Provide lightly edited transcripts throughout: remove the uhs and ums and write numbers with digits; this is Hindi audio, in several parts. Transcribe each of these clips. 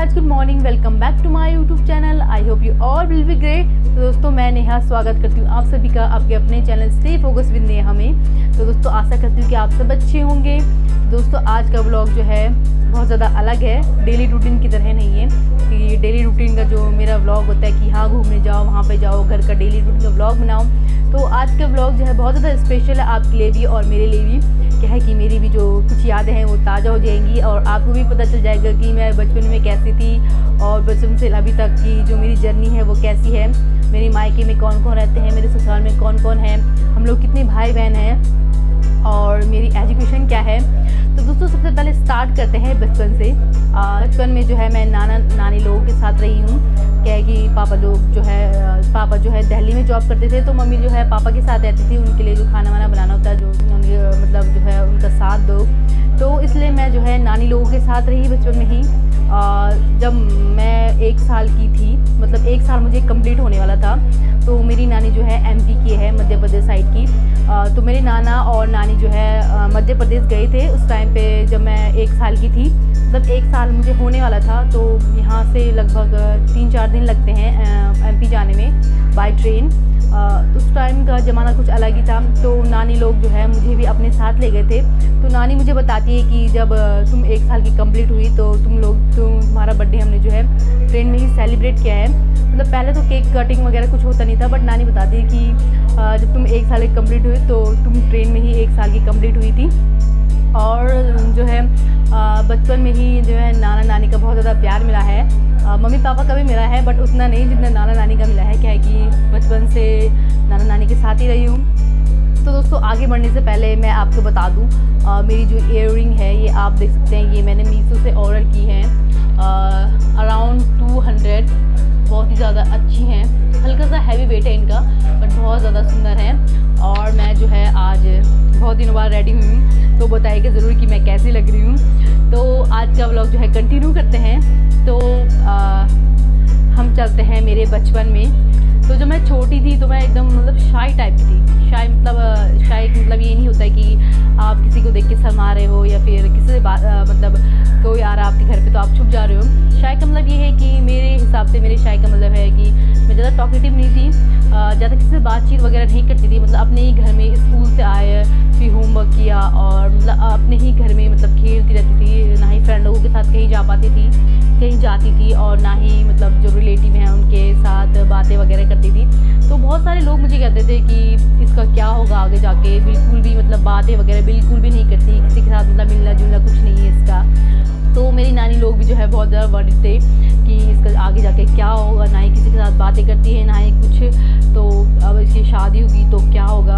Much, good morning, welcome back to my YouTube channel. I hope you all will be great. तो दोस्तों मैं नेहा स्वागत करती हूँ आप सभी का आपके अपने channel stay focus with Neha में। तो दोस्तों आशा करती हूँ कि आप सब अच्छे होंगे। तो दोस्तों आज का व्लॉग जो है बहुत ज़्यादा अलग है, डेली रूटीन की तरह नहीं है कि डेली रूटीन का जो मेरा व्लॉग होता है कि हाँ घूमने जाओ, वहाँ पे जाओ, घर का डेली रूटीन का व्लॉग बनाओ। तो आज का व्लॉग जो है बहुत ज़्यादा स्पेशल है आपके लिए भी और मेरे लिए भी। क्या है कि मेरी भी जो कुछ यादें हैं वो ताज़ा हो जाएंगी और आपको भी पता चल जाएगा कि मैं बचपन में कैसी थी और बचपन से अभी तक की जो मेरी जर्नी है वो कैसी है। मेरी मायके में कौन कौन रहते हैं, मेरे ससुराल में कौन कौन है, हम लोग कितने भाई बहन हैं और मेरी एजुकेशन क्या है। तो दोस्तों सबसे पहले स्टार्ट करते हैं बचपन से। बचपन में जो है मैं नाना नानी लोगों के साथ रही हूँ। क्या है कि पापा जो है दिल्ली में जॉब करते थे, तो मम्मी जो है पापा के साथ रहती थी। उनके लिए जो खाना वाना बनाना होता है, जो मतलब जो है उनका साथ दो, तो इसलिए मैं जो है नानी लोगों के साथ रही बचपन में ही। जब मैं 1 साल की थी, मतलब 1 साल मुझे कंप्लीट होने वाला था, तो मेरी नानी जो है एमपी की है, मध्य प्रदेश साइड की। तो मेरे नाना और नानी जो है मध्य प्रदेश गए थे उस टाइम पे जब मैं 1 साल की थी। मतलब 1 साल मुझे होने वाला था, तो यहाँ से लगभग 3-4 दिन लगते हैं एमपी जाने में बाय ट्रेन। उस टाइम का ज़माना कुछ अलग ही था। तो नानी लोग जो है मुझे भी अपने साथ ले गए थे। तो नानी मुझे बताती है कि जब तुम 1 साल की कंप्लीट हुई तो तुम्हारा बर्थडे हमने जो है ट्रेन में ही सेलिब्रेट किया है। मतलब पहले तो केक कटिंग वगैरह कुछ होता नहीं था, बट नानी बताती है कि जब तुम 1 साल की कंप्लीट हुई तो तुम ट्रेन में ही 1 साल की कंप्लीट हुई थी। और जो है बचपन में ही जो है नाना नानी का बहुत ज़्यादा प्यार मिला है। मम्मी पापा का भी मिला है, बट उतना नहीं जितना नाना नानी का मिला है। क्या है कि बचपन से नाना नानी के साथ ही रही हूँ। तो दोस्तों आगे बढ़ने से पहले मैं आपको बता दूँ, मेरी जो ईयररिंग है ये आप देख सकते हैं, ये मैंने मीशो से ऑर्डर की है। अराउंड 200, बहुत ही ज़्यादा अच्छी हैं। हल्का सा हैवी वेट है इनका, बट बहुत ज़्यादा सुंदर है। और मैं जो है आज बहुत दिनों बाद रेडी हुई हूँ, तो बताइएगा ज़रूर कि मैं कैसी लग रही हूँ। तो आज का व्लॉग जो है कंटिन्यू करते हैं। तो हम चलते हैं मेरे बचपन में। तो जब मैं छोटी थी तो मैं एकदम मतलब शाई टाइप की थी। शाई मतलब ये नहीं होता है कि आप किसी को देख के शर्मा रहे हो या फिर किसी से मतलब कोई आ रहा है आपके घर पे तो आप छुप जा रहे हो। शाई का मतलब ये है कि मेरे हिसाब से मेरे शाई का मतलब है कि मैं ज़्यादा टॉकेटिव नहीं थी, ज़्यादा किसी से बातचीत वगैरह नहीं करती थी। मतलब अपने ही घर में स्कूल से आए, फिर होमवर्क किया और मतलब अपने ही घर में मतलब खेलती रहती थी। ना ही फ्रेंड लोगों के साथ कहीं जा पाती थी, कहीं जाती थी, और ना ही मतलब जो रिलेटिव हैं उनके साथ बातें वगैरह करती थी। तो बहुत सारे लोग मुझे कहते थे कि इसका क्या होगा आगे जाके, बिल्कुल भी मतलब बातें वगैरह बिल्कुल भी नहीं करती, किसी के साथ मतलब मिलना जुलना कुछ नहीं है इसका। तो मेरी नानी लोग भी जो है बहुत ज़्यादा वर्ried थे कि इसका आगे जाके क्या होगा, ना ही किसी के साथ बातें करती है ना ही कुछ, तो अब इसकी शादी होगी तो क्या होगा।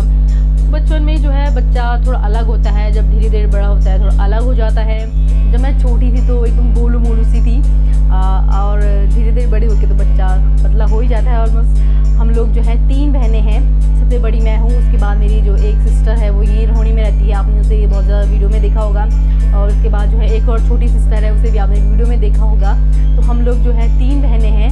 बचपन में जो है बच्चा थोड़ा अलग होता है, जब धीरे धीरे बड़ा होता है थोड़ा अलग हो जाता है। जब मैं छोटी थी तो एकदम गोलू मोलू सी थी, और धीरे धीरे बड़ी होकर तो बच्चा पतला हो ही जाता है ऑलमोस्ट। हम लोग जो है 3 बहनें हैं, सबसे बड़ी मैं हूँ। उसके बाद मेरी जो एक सिस्टर है वो ये रोहिणी में रहती है, आपने उसे ये बहुत ज़्यादा वीडियो में देखा होगा। और उसके बाद जो है एक और छोटी सिस्टर है, उसे भी आपने वीडियो में देखा होगा। तो हम लोग जो है 3 बहनें हैं।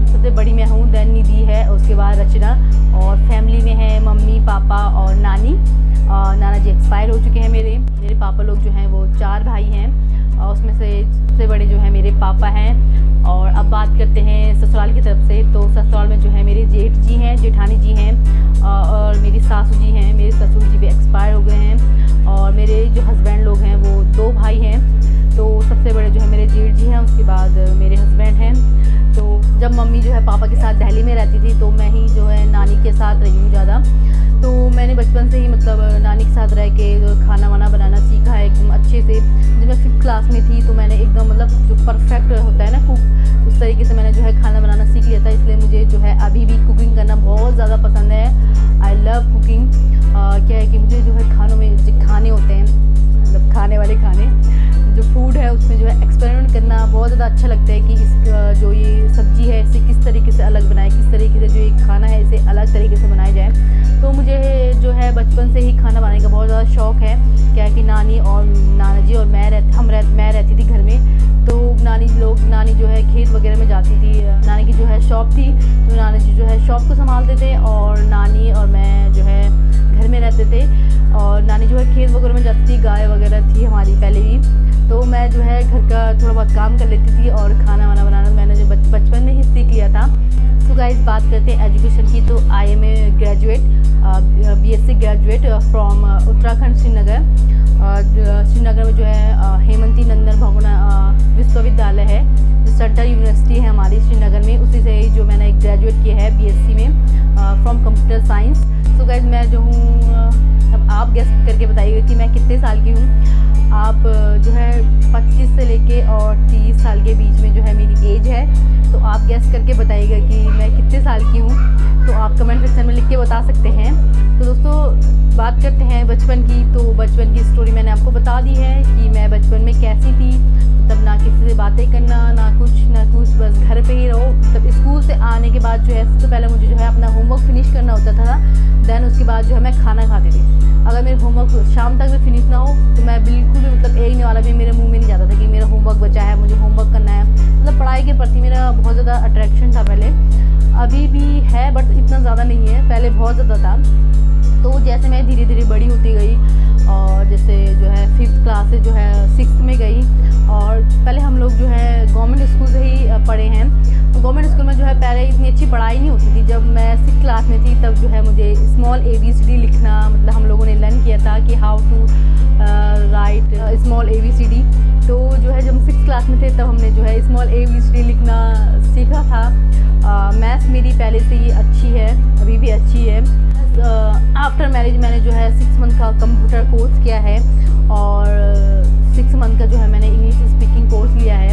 सबसे बड़ी मैं हूँ, देन निधि है, उसके बाद रचना, और फैमिली में है मम्मी पापा और नानी। नाना जी एक्सपायर हो चुके हैं। मेरे पापा लोग जो हैं वो 4 भाई हैं, और उसमें से सबसे बड़े जो है मेरे पापा हैं। और अब बात करते हैं ससुराल की तरफ से। तो ससुराल में जो है मेरे जेठ जी हैं, जेठानी जी हैं, और मेरी सासू जी हैं। मेरे ससुर जी भी एक्सपायर हो गए हैं। और मेरे जो हस्बैंड लोग हैं वो 2 भाई हैं। तो सबसे बड़े जो है मेरे जेठ जी हैं, उसके बाद मेरे हस्बैंड हैं। तो जब मम्मी जो है पापा के साथ दिल्ली में रहती थी तो मैं ही जो है नानी के साथ रही हूँ ज़्यादा। तो मैंने बचपन से ही मतलब नानी के साथ रह के खाना वाना बनाना सीखा है एकदम अच्छे से। जब मैं 5th क्लास में थी तो मैंने एकदम मतलब जो परफेक्ट होता है ना कुक, उस तरीके से मैंने जो है खाना बनाना सीख लिया था। इसलिए मुझे जो है अभी भी कुकिंग करना बहुत ज़्यादा पसंद है। I love cooking. क्या है कि मुझे जो है खानों में जो खाने होते हैं, मतलब खाने वाले खाने जो फूड है उसमें जो है एक्सपेरिमेंट करना बहुत ज़्यादा अच्छा लगता है कि इस जो ये सब्ज़ी है इसे किस तरीके से अलग बनाए, किस तरीके से जो ये खाना है इसे अलग तरीके से बनाया जाए। तो मुझे जो है बचपन से ही खाना बनाने का बहुत ज़्यादा शौक़ है। क्या है कि नानी और नाना जी और मैं रहती थी घर में। तो नानी जो है खेत वगैरह में जाती थी। नानी की जो है शॉप थी, तो नानी जी जो है शॉप को संभालते थे और नानी और मैं जो है घर में रहते थे। और नानी चराने जो है खेत वगैरह में जाती थी, गाय वगैरह थी हमारी पहले ही। तो मैं जो है घर का थोड़ा बहुत काम कर लेती थी और खाना वाना बनाना मैंने जो बचपन में ही सीख लिया था। सो गाइस, बात करते हैं एजुकेशन की। तो I am a graduate, BSc graduate from Uttarakhand Srinagar. Srinagar में जो है हेमंती नंदन भगोना विश्वविद्यालय है, जो सेंट्रल यूनिवर्सिटी है हमारी श्रीनगर में, उसी से ही जो मैंने ग्रेजुएट किया है BSc में from computer science. So guys, मैं जो हूँ, अब आप गेस करके बताइएगा कि मैं कितने साल की हूँ। आप जो है 25 से लेके और 30 साल के बीच में जो है मेरी एज है। तो आप गेस करके बताइएगा कि मैं कितने साल की हूँ। तो आप कमेंट सेक्शन में लिख के बता सकते हैं। तो दोस्तों, बात करते हैं बचपन की। तो बचपन की स्टोरी मैंने आपको बता दी है कि मैं बचपन में कैसी थी। मतलब ना किसी से बातें करना, ना कुछ, बस घर पे ही रहो। तब स्कूल से आने के बाद जो है सबसे पहले मुझे जो है अपना होमवर्क फिनिश करना होता था। देन उसके बाद जो है मैं खाना खाती थी। अगर मेरे होमवर्क शाम तक भी फिनिश ना हो तो मैं बिल्कुल भी, मतलब एक ने वाला भी मेरे मुंह में नहीं जाता था कि मेरा होमवर्क बचा है, मुझे होमवर्क करना है। मतलब पढ़ाई के प्रति मेरा बहुत ज़्यादा अट्रैक्शन था पहले, अभी भी है बट इतना ज़्यादा नहीं है, पहले बहुत ज़्यादा था। तो जैसे मैं धीरे धीरे बड़ी होती गई और जैसे जो है 5th क्लास से जो है 6th में गई, और पहले हम लोग जो है गवर्नमेंट स्कूल से ही पढ़े हैं। तो गवर्नमेंट स्कूल में जो है पहले इतनी अच्छी पढ़ाई नहीं होती थी। जब मैं 6th क्लास में थी तब जो है मुझे स्मॉल ABCD लिखना, मतलब हम लोगों ने लर्न किया था कि how to write small ABCD। तो जो है जब 6th क्लास में थे तब हमने जो है स्मॉल ABCD लिखना सीखा था। मैथ्स मेरी पहले से ही अच्छी है, अभी भी अच्छी है। आफ्टर मैरिज मैंने जो है 6 मंथ का कंप्यूटर कोर्स किया है और 6 मंथ का जो है मैंने इंग्लिश स्पीकिंग कोर्स लिया है।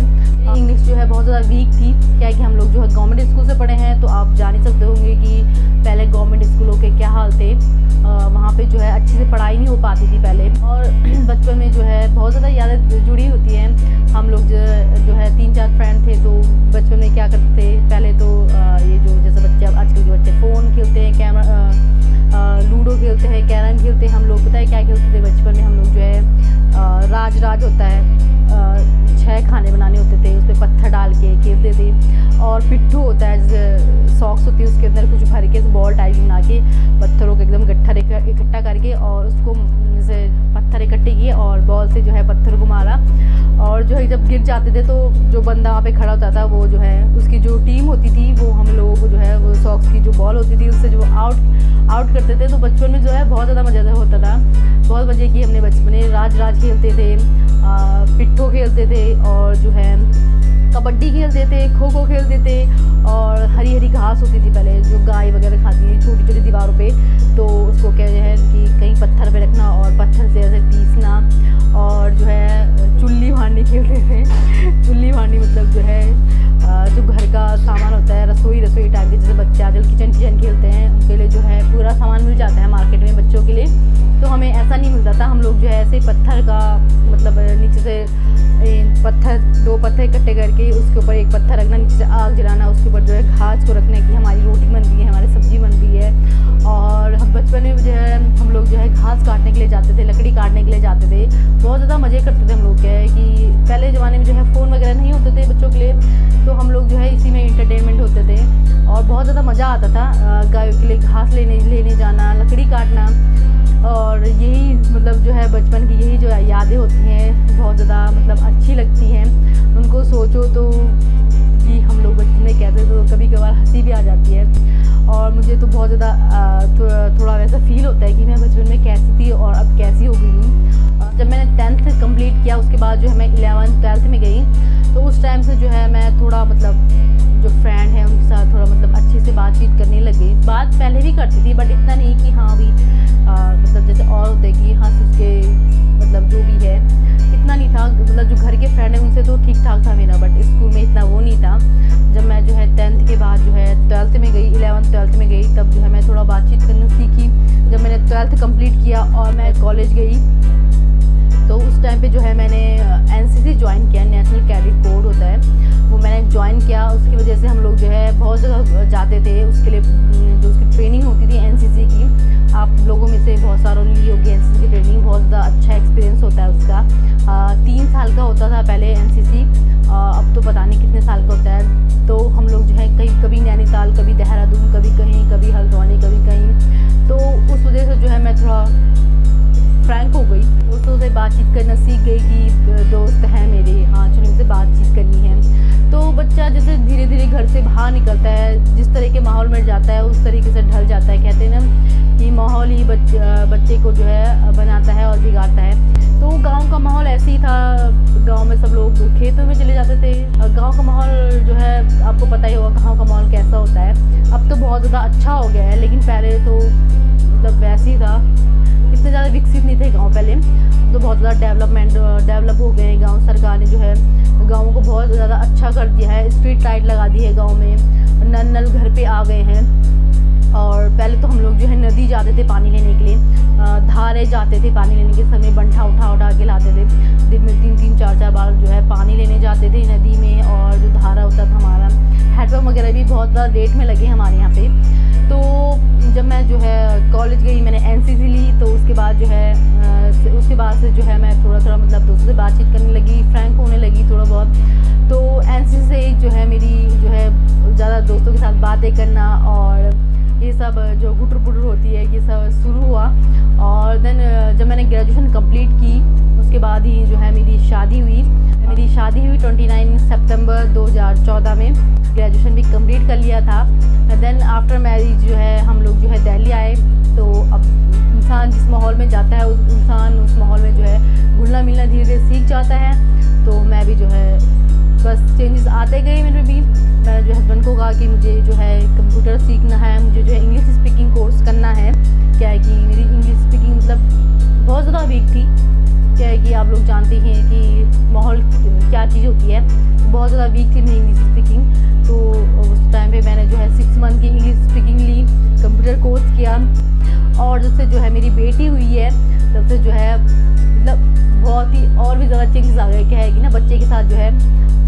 इंग्लिश जो है बहुत ज़्यादा वीक थी, क्या है कि हम लोग जो है गवर्नमेंट स्कूल से पढ़े हैं। तो आप जान ही सकते होंगे कि पहले गवर्नमेंट स्कूलों के क्या हाल थे। वहाँ पे जो है अच्छे से पढ़ाई नहीं हो पाती थी पहले। और बचपन में जो है बहुत ज़्यादा यादें जुड़ी होती हैं। हम लोग जो है 3-4 फ्रेंड थे। तो बचपन में क्या करते थे, पहले तो ये जो जैसे बच्चे आजकल के बच्चे फ़ोन खेलते हैं, लूडो खेलते हैं, कैरम खेलते हैं। हम लोग पता है क्या खेलते थे बचपन में, हम लोग जो है राज होता है, 6 खाने बनाने होते थे, उस पर पत्थर डाल के खेलते थे। और पिट्ठू होता है, जैसे सॉक्स होती है उसके अंदर कुछ भर के बॉल टाइप बना के पत्थरों को एकदम इकट्ठा करके और उसको जैसे पत्थर इकट्ठे किए और बॉल से जो है पत्थर को मारा। और जो है जब गिर जाते थे तो जो बंदा वहाँ पे खड़ा होता था वो जो है उसकी जो टीम होती थी वो हम लोगों को जो है वो सॉक्स की जो बॉल होती थी उससे जो आउट करते थे। तो बचपन में जो है बहुत ज़्यादा मज़ा होता था, बहुत मज़े किए हमने बचपन में। राज खेलते थे, पिट्ठो खेलते थे और जो है कबड्डी खेलते थे, खो खो खेलते थे। और हरी हरी घास होती थी पहले जो गाय वगैरह खाती थी छोटी छोटी दीवारों पे, तो उसको क्या है कि कहीं पत्थर पे रखना और पत्थर से ऐसे पीसना। और जो है चुल्ली भांडी खेलते थे। चुल्ली भांडी मतलब जो है जो घर का सामान होता है, रसोई टाइप के, जैसे बच्चे आजकल किचन खेलते हैं उनके लिए जो है पूरा सामान मिल जाता है मार्केट में बच्चों के लिए। तो हमें ऐसा नहीं मिलता था, हम लोग जो है ऐसे पत्थर का मतलब नीचे से दो पत्थर इकट्ठे करके उसके ऊपर एक पत्थर रखना, नीचे से आग जलाना, उसके ऊपर जो है घास को रखना कि हमारी रोटी बन रही है, हमारी सब्जी बन रही है। और हम बचपन में जो है हम लोग जो है घास काटने के लिए जाते थे, लकड़ी काटने के लिए जाते थे, बहुत ज़्यादा मज़े करते थे हम लोग। क्या है कि पहले ज़माने में जो है फ़ोन वगैरह नहीं होते थे बच्चों के लिए, तो हम लोग जो है इसी में इंटरटेनमेंट होते थे और बहुत ज़्यादा मज़ा आता था। गायों के लिए घास लेने जाना, लकड़ी काटना, और यही मतलब जो है बचपन की यही जो यादें होती हैं बहुत ज़्यादा मतलब अच्छी लगती हैं। उनको सोचो तो कि हम लोग बचपन में कहते तो कभी कभार हंसी भी आ जाती है। और मुझे तो बहुत ज़्यादा थोड़ा वैसा फील होता है कि मैं बचपन में कैसी थी और अब कैसी हो गई हूँ। जब मैंने 10th कंप्लीट किया उसके बाद जो है मैं 11th 12th में गई, तो उस टाइम से जो है मैं थोड़ा मतलब जो फ्रेंड है उनके साथ थोड़ा मतलब अच्छे से बातचीत करने लग गई। बात पहले भी करती थी बट इतना नहीं कि हाँ भी मतलब जैसे और होते कि हाँ उसके मतलब जो भी है इतना नहीं था। मतलब जो घर के फ्रेंड है उनसे तो ठीक ठाक था मेरा, बट स्कूल में इतना वो नहीं था। जब मैं जो है 10th के बाद जो है 12th में गई, 11th 12th में गई, तब जो है मैं थोड़ा बातचीत करना सीखी। जब मैंने 12th कंप्लीट किया और मैं कॉलेज गई तो उस टाइम पे जो है मैंने NCC ज्वाइन किया, नेशनल कैडेट कोर होता है, वो मैंने ज्वाइन किया। उसकी वजह से हम लोग जो है बहुत जगह जाते थे, उसके लिए जो उसकी ट्रेनिंग होती थी NCC की, आप लोगों में से बहुत सारों ने ली होगी NCC की ट्रेनिंग, बहुत ज़्यादा अच्छा एक्सपीरियंस होता है उसका। 3 साल का होता था पहले NCC, अब तो पता नहीं कितने साल का होता है। तो हम लोग जो है कभी नैनीताल, कभी देहरादून, कभी कहीं, कभी हल्द्वानी, कभी कहीं। तो उस वजह से जो है मैं थोड़ा फ्रैंक बातचीत करना सीख गई कि दोस्त हैं मेरे, हाँ चलो इनसे बातचीत करनी है। तो बच्चा जैसे धीरे धीरे घर से बाहर निकलता है, जिस तरह के माहौल में जाता है उस तरीके से ढल जाता है। कहते हैं ना कि माहौल ही बच्चे को जो है बनाता है और बिगाड़ता है। तो गांव का माहौल ऐसे ही था, गांव में सब लोग खेतों में चले जाते थे। गांव का माहौल जो है आपको पता ही होगा गांव का माहौल कैसा होता है। अब तो बहुत ज़्यादा अच्छा हो गया है, लेकिन पहले तो मतलब वैसे ही था, इतने ज़्यादा विकसित नहीं थे गांव पहले। तो बहुत ज़्यादा डेवलप हो गए हैं गांव। सरकार ने जो है गाँव को बहुत ज़्यादा अच्छा कर दिया है, स्ट्रीट लाइट लगा दी है गाँव में, नल घर पे आ गए हैं। और पहले तो हम लोग जो है नदी जाते थे पानी लेने के लिए, धारे जाते थे पानी लेने के समय, बंठा उठा के लाते थे। दिन में 3-3 4-4 बार जो है पानी लेने जाते थे नदी में। और जो धारा होता था हमारा, हैंडपम्प वगैरह भी बहुत ज़्यादा रेट में लगे हमारे यहाँ पे। तो जब मैं जो है कॉलेज गई, मैंने एनसीसी ली, तो उसके बाद जो है उसके बाद से जो है मैं थोड़ा मतलब दोस्तों से बातचीत करने लगी, फ्रैंक होने लगी थोड़ा बहुत। तो एनसीसी से जो है मेरी जो है ज़्यादा दोस्तों के साथ बातें करना और ये सब जो गुटर पुटर होती है ये सब शुरू हुआ। और देन जब मैंने ग्रेजुएशन कंप्लीट की उसके बाद ही जो है मेरी शादी हुई। 29 सितंबर 2014 में ग्रेजुएशन भी कंप्लीट कर लिया था। देन आफ्टर मैरिज जो है हम लोग जो है दिल्ली आए। तो अब इंसान जिस माहौल में जाता है इंसान उस माहौल में जो है घुलना मिलना धीरे धीरे सीख जाता है। तो मैं भी जो है बस चेंजेस आते गए मेरे भी। मैंने जो हस्बैंड को कहा कि मुझे जो है कंप्यूटर सीखना है, मुझे जो है इंग्लिश स्पीकिंग कोर्स करना है। क्या है कि मेरी इंग्लिश स्पीकिंग मतलब बहुत ज़्यादा वीक थी। क्या है कि आप लोग जानते हैं कि माहौल क्या चीज़ होती है, बहुत ज़्यादा वीक थी मेरी इंग्लिश स्पीकिंग। तो उस टाइम पे मैंने जो है 6 मंथ की इंग्लिश स्पीकिंग ली, कंप्यूटर कोर्स किया। और जब से जो है मेरी बेटी हुई है तब से जो है मतलब बहुत ही और भी ज़्यादा चेंजेस आ गए। क्या है कि ना बच्चे के साथ जो है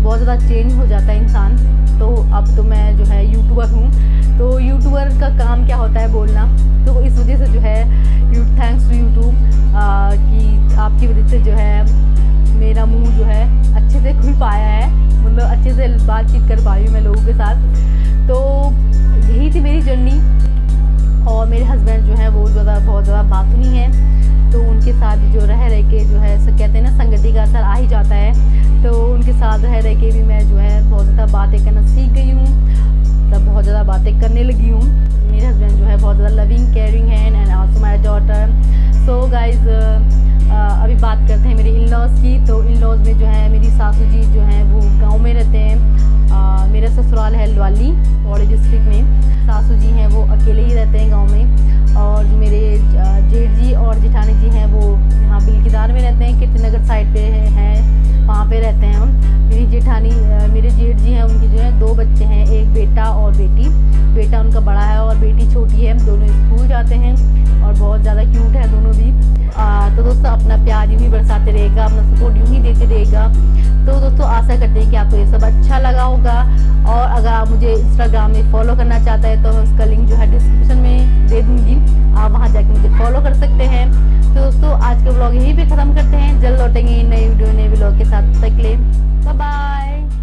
बहुत ज़्यादा चेंज हो जाता है इंसान। तो अब तो मैं जो है यूट्यूबर हूँ। तो यूट्यूबर का काम क्या होता है बोलना, तो इस वजह से जो है थैंक्स टू यूट्यूब कि आपकी वजह से जो है मेरा मुंह जो है अच्छे से खुल पाया है, मतलब अच्छे से बातचीत कर पाई हूँ मैं लोगों के साथ। तो यही थी मेरी जर्नी। और मेरे हस्बैंड जो है वो बहुत ज़्यादा बातूनी है, तो उनके साथ जो रह के जो है कहते हैं ना संगति का असर आ ही जाता है। तो उनके साथ रह के भी मैं जो है बहुत ज़्यादा बातें करना सीख गई हूँ, तब बहुत ज़्यादा बातें करने लगी हूँ। मेरे हस्बैंड जो है बहुत ज़्यादा लविंग केयरिंग है and also my daughter. So guys अभी बात करते हैं मेरे इन-लॉज़ की। तो इन-लॉज़ में जो है मेरी सासू जी जो हैं वो गाँव में रहते हैं। मेरा ससुराल है लवाली पौड़ी डिस्ट्रिक्ट में। सासू जी हैं वो अकेले ही रहते हैं गाँव में। और जो मेरे जेठ जी और जेठानी जी हैं वो यहाँ बिलकीदार में रहते हैं, कीर्तिनगर साइड पे हैं, वहाँ पे रहते हैं हम। मेरी जेठानी मेरे जेठ जी हैं, उनके जो है 2 बच्चे हैं, एक बेटा और बेटी। बेटा उनका बड़ा है और बेटी छोटी है। दोनों स्कूल जाते हैं और बहुत ज़्यादा क्यूट है दोनों भी। तो दोस्तों अपना प्यार यूँ ही बरसाते रहेगा, अपना सपोर्ट यूँ ही देते रहेगा। तो दोस्तों आशा करते हैं कि आपको ये सब अच्छा लगा होगा। और अगर आप मुझे इंस्टाग्राम में फॉलो करना चाहते हैं तो मैं उसका लिंक जो है डिस्क्रिप्शन में दे दूँगी, आप वहाँ जाके मुझे फॉलो कर सकते हैं। तो दोस्तों आज का व्लॉग यहीं पे ख़त्म करते हैं, जल्द लौटेंगे नई वीडियो नए व्लॉग के साथ। तक के लिए बाय बाय।